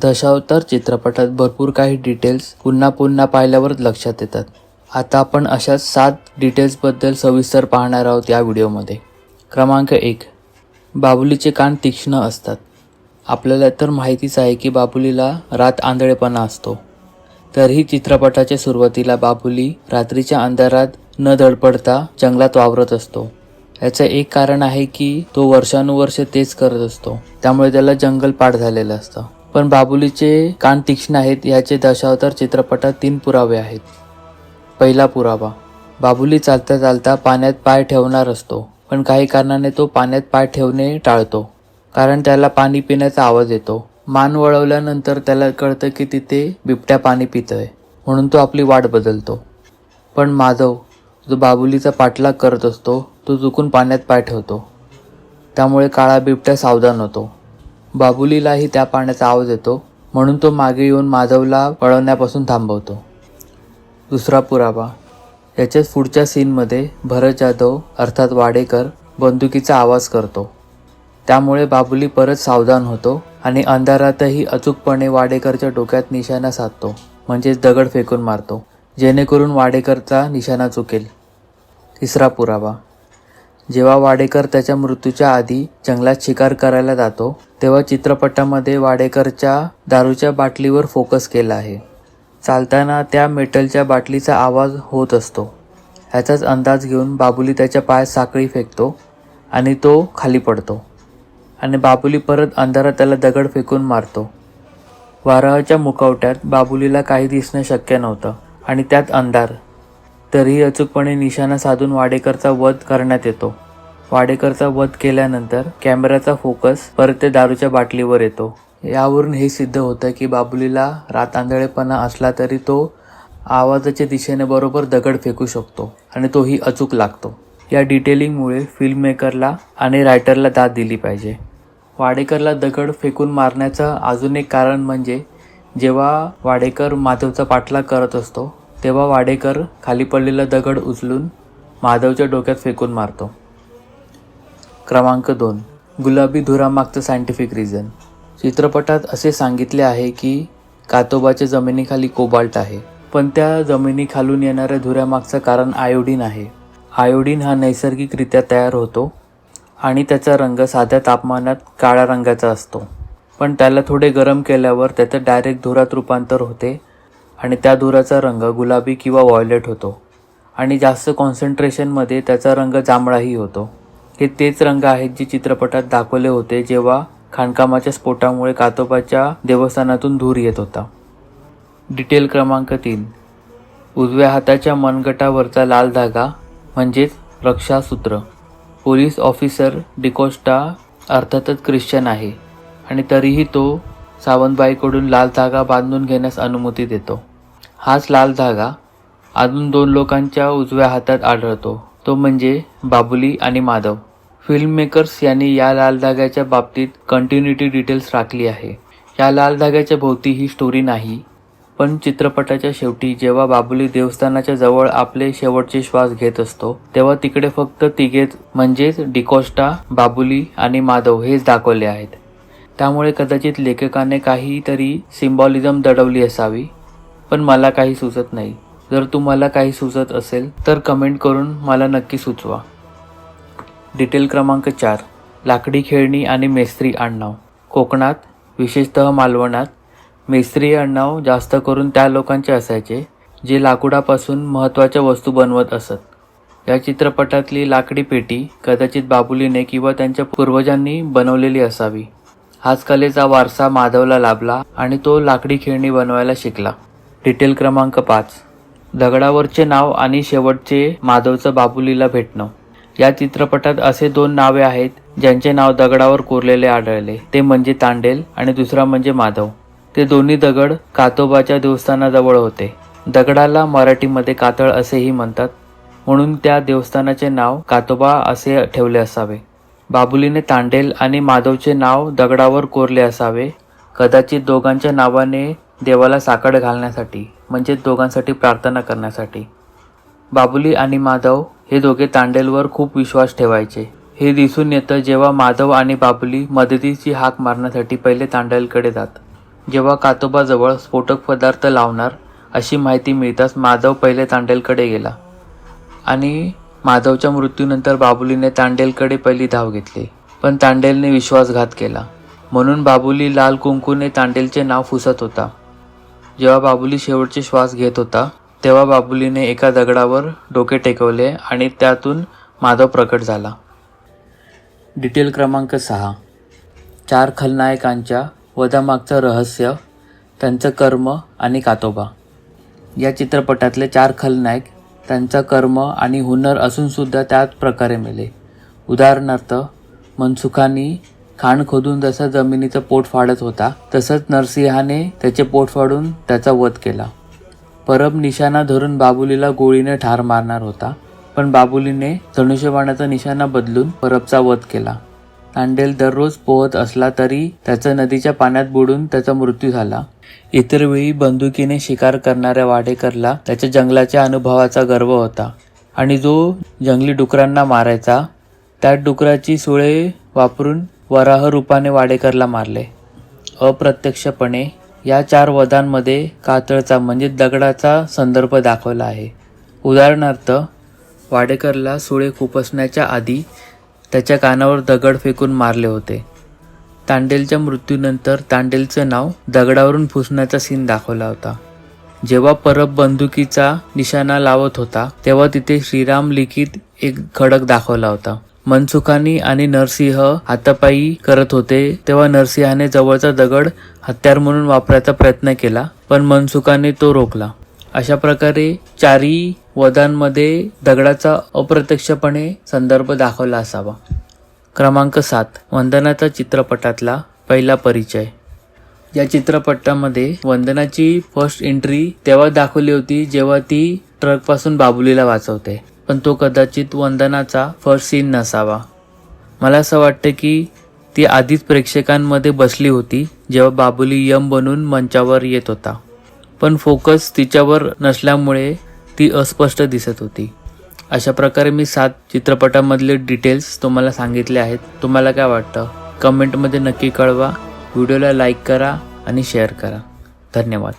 दशावतार चित्रपटात भरपूर काही डिटेल्स पुन्हा पुन्हा पाहिल्यावर लक्षात येतात. आता आपण अशाच 7 डिटेल्सबद्दल सविस्तर पाहणार आहोत या व्हिडिओमध्ये. क्रमांक 1. बाबुलीचे कान तीक्ष्ण असतात. आपल्याला तर माहितीच आहे की बाबुलीला रात आंधळेपणा असतो. तरीही चित्रपटाच्या सुरुवातीला बाबुली रात्रीच्या अंधारात न धडपडता जंगलात वावरत असतो. याचं एक कारण आहे की तो वर्षानुवर्ष तेच करत असतो, त्यामुळे त्याला जंगल पाठ झालेलं असतं. पण बाबुलीचे कान तीक्ष्ण आहेत याचे दशावतार चित्रपटात 3 पुरावे आहेत. पहिला पुरावा, बाबुली चालता चालता पाण्यात पाय ठेवणार असतो, पण काही कारणाने तो पाण्यात पाय ठेवणे टाळतो, कारण त्याला पाणी पिण्याचा आवाज येतो. मान वळवल्यानंतर त्याला कळतं की तिथे बिबट्या पाणी पितोय, म्हणून तो आपली वाट बदलतो. पण माधव जो बाबुलीचा पाठलाग करत असतो तो चुकून पाण्यात पाय ठेवतो, त्यामुळे काळा बिबट्या सावधान होतो. बाबुलीलाही त्या पाण्याचा आवाज येतो, म्हणून तो मागे येऊन माधवला पळवण्यापासून थांबवतो. दुसरा पुरावा, याच्याच पुढच्या सीनमध्ये भरत जाधव अर्थात वाडेकर बंदुकीचा आवाज करतो, त्यामुळे बाबुली परत सावधान होतो आणि अंधारातही अचूकपणे वाडेकरच्या डोक्यात निशाणा साधतो, म्हणजेच दगड फेकून मारतो, जेणेकरून वाडेकरचा निशाणा चुकेल. तिसरा पुरावा, जेव्हा वाडेकर त्याच्या मृत्यूच्या आधी जंगलात शिकार करायला जातो तेव्हा चित्रपटामध्ये वाडेकरच्या दारूच्या बाटलीवर फोकस केला आहे. चालताना त्या मेटलच्या बाटलीचा आवाज होत असतो. ह्याचाच अंदाज घेऊन बाबुली त्याच्या पायात साखळी फेकतो आणि तो खाली पडतो आणि बाबुली परत अंधारात त्याला दगड फेकून मारतो. वाराच्या मुखवट्यात बाबुलीला काही दिसणं शक्य नव्हतं आणि त्यात अंधार, तरीही अचूकपणे निशाणा साधून वाडेकरचा वध करण्यात येतो. वाडेकरचा वध केल्यानंतर कॅमेराचा फोकस परत ते दारूच्या बाटलीवर येतो. यावरून हे सिद्ध होतं की बाबुलीला रात आंधळेपणा असला तरी तो आवाजाच्या दिशेने बरोबर दगड फेकू शकतो आणि तोही अचूक लागतो. या डिटेलिंगमुळे फिल्ममेकरला आणि रायटरला दाद दिली पाहिजे. वाडेकरला दगड फेकून मारण्याचं अजून एक कारण म्हणजे जेव्हा वाडेकर माधवचा पाठलाग करत असतो तेव्हा वाडेकर खाली पडलेला दगड उचलून माधवच्या डोक्यात फेकून मारतो. क्रमांक 2. गुलाबी धुरामागचं सायंटिफिक रिझन. चित्रपटात असे सांगितले आहे की कातोबाच्या जमिनीखाली कोबाल्ट आहे, पण त्या जमिनीखालून येणाऱ्या धुऱ्यामागचं कारण आयोडीन आहे. आयोडीन हा नैसर्गिकरित्या तयार होतो आणि त्याचा रंग साध्या तापमानात काळ्या रंगाचा असतो, पण त्याला थोडे गरम केल्यावर त्याचं डायरेक्ट धुरात रूपांतर होते आणि त्या धुराचा रंग गुलाबी किंवा व्हायोलेट होतो आणि जास्त कॉन्सन्ट्रेशनमध्ये त्याचा रंग जांभळाही होतो. हे तेच रंग आहेत जे चित्रपटात दाखवले होते जेव्हा खाणकामाच्या स्फोटामुळे कातोबाच्या देवस्थानातून धूर येत होता. डिटेल क्रमांक 3. उजव्या हाताच्या मनगटावरचा लाल धागा म्हणजेच रक्षासूत्र. पोलीस ऑफिसर डिकोस्टा अर्थातच ख्रिश्चन आहे आणि तरीही तो सावंतबाईकडून लाल धागा बांधून घेण्यास अनुमती देतो. हाच लाल धागा अजून 2 लोकांच्या उजव्या हातात आढळतो, तो म्हणजे बाबुली आणि माधव. फिल्ममेकर्स यांनी या लाल धाग्याच्या बाबतीत कंटिन्युटी डिटेल्स राखली आहे. या लाल धाग्याच्या भोवती ही स्टोरी नाही, पण चित्रपटाच्या शेवटी जेव्हा बाबुली देवस्थानाच्या जवळ आपले शेवटचे श्वास घेत असतो तेव्हा तिकडे फक्त तिघेच म्हणजेच डिकोस्टा, बाबुली आणि माधव हेच दाखवले आहेत. त्यामुळे कदाचित लेखकाने काहीतरी सिम्बॉलिझम दडवली असावी, पण मला काही सुचत नाही. जर तुम्हाला काही सुचत असेल तर कमेंट करून मला नक्की सुचवा. डिटेल क्रमांक 4. लाकडी खेळणी आणि मेस्त्री आडनाव. कोकणात विशेषतः मालवणात मेस्त्री आडनाव जास्त करून त्या लोकांचे असायचे जे लाकूडापासून महत्त्वाच्या वस्तू बनवत असत. या चित्रपटातली लाकडी पेटी कदाचित बाबुलीने किंवा त्यांच्या पूर्वजांनी बनवलेली असावी. हाच कलेचा वारसा माधवला लाभला आणि तो लाकडी खेळणी बनवायला शिकला. डिटेल क्रमांक 5. दगडावरचे नाव आणि शेवटचे माधवचं बाबुलीला भेटणं. या चित्रपटात असे 2 नावे आहेत ज्यांचे नाव दगडावर कोरलेले आढळले, ते म्हणजे तांडेल आणि दुसरा म्हणजे माधव. ते दोन्ही दगड कातोबाच्या देवस्थानाजवळ होते. दगडाला मराठीमध्ये कातळ असेही म्हणतात, म्हणून त्या देवस्थानाचे नाव कातोबा असे ठेवले असावे. बाबुलीने तांडेल आणि माधवचे नाव दगडावर कोरले असावे, कदाचित दोघांच्या नावाने देवाला साकड घालण्यासाठी, म्हणजे दोघांसाठी प्रार्थना करण्यासाठी. बाबुली आणि माधव हे दोघे तांडेलवर खूप विश्वास ठेवायचे. हे दिसून येतं जेव्हा माधव आणि बाबुली मदतीची हाक मारण्यासाठी पहिले तांडेलकडे जातात. जेव्हा कातोबाजवळ स्फोटक पदार्थ लावणार अशी माहिती मिळताच माधव पहिले तांडेलकडे गेला आणि माधवच्या मृत्यूनंतर बाबुलीने तांडेलकडे पहिली धाव घेतली, पण तांडेलने विश्वासघात केला. म्हणून बाबुली लाल कुंकूने तांडेलचे नाव पुसत होता. जेव्हा बाबुली शेवटचे श्वास घेत होता तेव्हा बाबुलीने एका दगडावर डोके टेकवले आणि त्यातून माधव प्रकट झाला. डिटेल क्रमांक 6. 4 खलनायकांच्या वधामागचं रहस्य, त्यांचं कर्म आणि कातोबा. या चित्रपटातले 4 खलनायक त्यांचं कर्म आणि हुनर असूनसुद्धा त्याच प्रकारे मेले. उदाहरणार्थ मनसुखाने खाण खोदून जसा जमिनीचं पोट फाडत होता तसंच नरसिंहाने त्याचे पोट फाडून त्याचा वध केला. परब निशाणा धरून बाबुलीला गोळीने ठार मारणार होता, पण बाबुलीने धनुष्यबाणाचा निशाणा बदलून परबचा वध केला. तांडेल दररोज पोहत असला तरी त्याचा नदीच्या पाण्यात बुडून त्याचा मृत्यू झाला. इतर वेळी बंदुकीने शिकार करणाऱ्या वाडेकरला त्याच्या जंगलाच्या अनुभवाचा गर्व होता आणि जो जंगली डुकरांना मारायचा त्या डुकराची सुळे वापरून वराह रूपाने वाडेकरला मारले. अप्रत्यक्षपणे या 4 वधांमध्ये कातळचा म्हणजे दगडाचा संदर्भ दाखवला आहे. उदाहरणार्थ वाडेकरला सुळे खुपसण्याच्या आधी त्याच्या कानावर दगड फेकून मारले होते. तांडेलच्या मृत्यूनंतर तांडेलचं नाव दगडावरून पुसण्याचा सीन दाखवला होता. जेव्हा परब बंदुकीचा निशाणा लावत होता तेव्हा तिथे श्रीराम लिखित एक खडक दाखवला होता. मनसुखानी आणि नरसिंह हातापायी करत होते तेव्हा नरसिंहाने जवळचा दगड हत्यार म्हणून वापरायचा प्रयत्न केला, पण मनसुखाने तो रोखला. अशा प्रकारे 4 वधांमध्ये दगडाचा अप्रत्यक्षपणे संदर्भ दाखवला असावा. क्रमांक 7. वंदनाचा चित्रपटातला पहिला परिचय. या चित्रपटामध्ये वंदनाची फर्स्ट एंट्री तेव्हा दाखवली होती जेव्हा ती ट्रकपासून बाबुलीला वाचवते, पण तो कदाचित वंदनाचा फर्स्ट सीन नसावा. मला असं वाटतं की ती आधीच प्रेक्षकांमध्ये बसली होती जेव्हा बाबुली यम बनून मंचावर येत होता, पण फोकस तिच्यावर नसल्यामुळे ती अस्पष्ट दिसत होती. अशा प्रकारे मी 7 चित्रपटामधले डिटेल्स तुम्हाला सांगितले आहेत. तुम्हाला काय वाटतं कमेंटमध्ये नक्की कळवा. व्हिडिओला लाईक करा आणि शेअर करा. धन्यवाद.